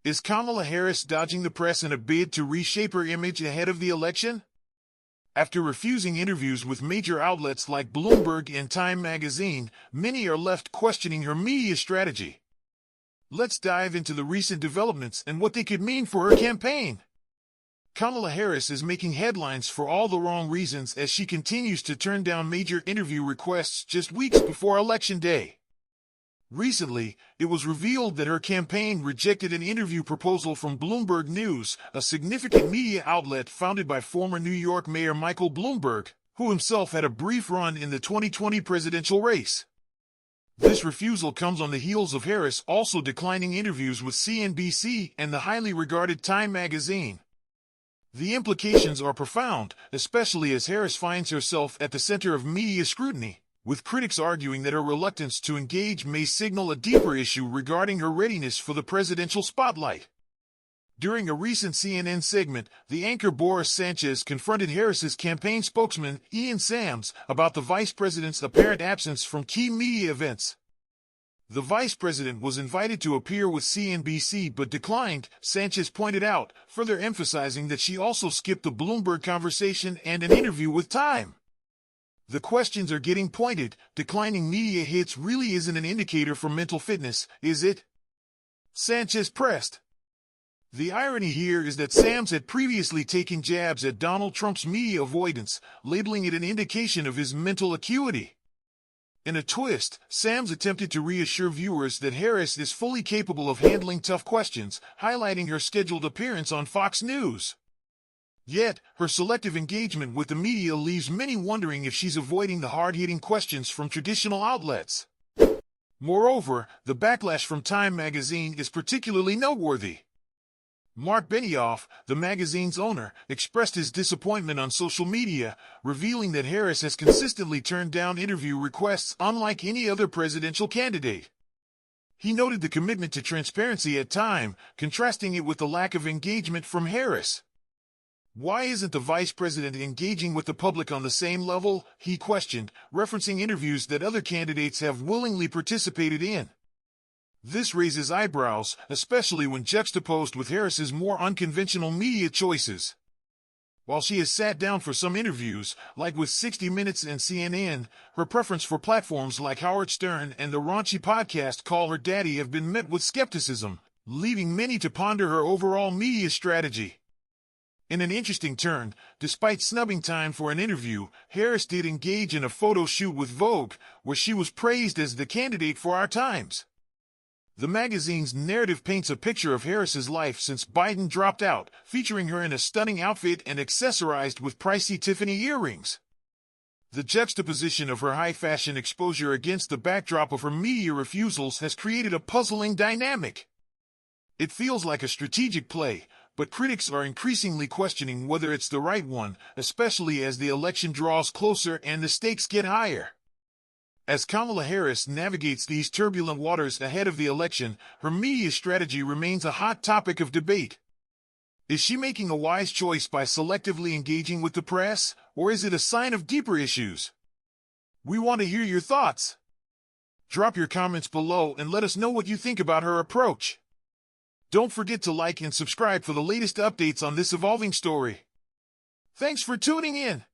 Is Kamala Harris dodging the press in a bid to reshape her image ahead of the election? After refusing interviews with major outlets like Bloomberg and Time magazine, many are left questioning her media strategy. Let's dive into the recent developments and what they could mean for her campaign. Kamala Harris is making headlines for all the wrong reasons as she continues to turn down major interview requests just weeks before Election Day. Recently, it was revealed that her campaign rejected an interview proposal from Bloomberg News, a significant media outlet founded by former New York Mayor Michael Bloomberg, who himself had a brief run in the 2020 presidential race. This refusal comes on the heels of Harris also declining interviews with CNBC and the highly regarded Time magazine. The implications are profound, especially as Harris finds herself at the center of media scrutiny, with critics arguing that her reluctance to engage may signal a deeper issue regarding her readiness for the presidential spotlight. During a recent CNN segment, the anchor Boris Sanchez confronted Harris's campaign spokesman, Ian Sams, about the vice president's apparent absence from key media events. The vice president was invited to appear with CNBC but declined, Sanchez pointed out, further emphasizing that she also skipped the Bloomberg conversation and an interview with Time. The questions are getting pointed. Declining media hits really isn't an indicator for mental fitness, is it? Sanchez pressed. The irony here is that Sams had previously taken jabs at Donald Trump's media avoidance, labeling it an indication of his mental acuity. In a twist, Sams attempted to reassure viewers that Harris is fully capable of handling tough questions, highlighting her scheduled appearance on Fox News. Yet, her selective engagement with the media leaves many wondering if she's avoiding the hard-hitting questions from traditional outlets. Moreover, the backlash from Time magazine is particularly noteworthy. Mark Benioff, the magazine's owner, expressed his disappointment on social media, revealing that Harris has consistently turned down interview requests unlike any other presidential candidate. He noted the commitment to transparency at Time, contrasting it with the lack of engagement from Harris. Why isn't the vice president engaging with the public on the same level, he questioned, referencing interviews that other candidates have willingly participated in. This raises eyebrows, especially when juxtaposed with Harris's more unconventional media choices. While she has sat down for some interviews, like with 60 Minutes and CNN, her preference for platforms like Howard Stern and the raunchy podcast Call Her Daddy have been met with skepticism, leaving many to ponder her overall media strategy. In an interesting turn, despite snubbing Time for an interview, Harris did engage in a photo shoot with Vogue, where she was praised as the candidate for our times. The magazine's narrative paints a picture of Harris's life since Biden dropped out, featuring her in a stunning outfit and accessorized with pricey Tiffany earrings. The juxtaposition of her high-fashion exposure against the backdrop of her media refusals has created a puzzling dynamic. It feels like a strategic play, but critics are increasingly questioning whether it's the right one, especially as the election draws closer and the stakes get higher. As Kamala Harris navigates these turbulent waters ahead of the election, her media strategy remains a hot topic of debate. Is she making a wise choice by selectively engaging with the press, or is it a sign of deeper issues? We want to hear your thoughts. Drop your comments below and let us know what you think about her approach. Don't forget to like and subscribe for the latest updates on this evolving story. Thanks for tuning in.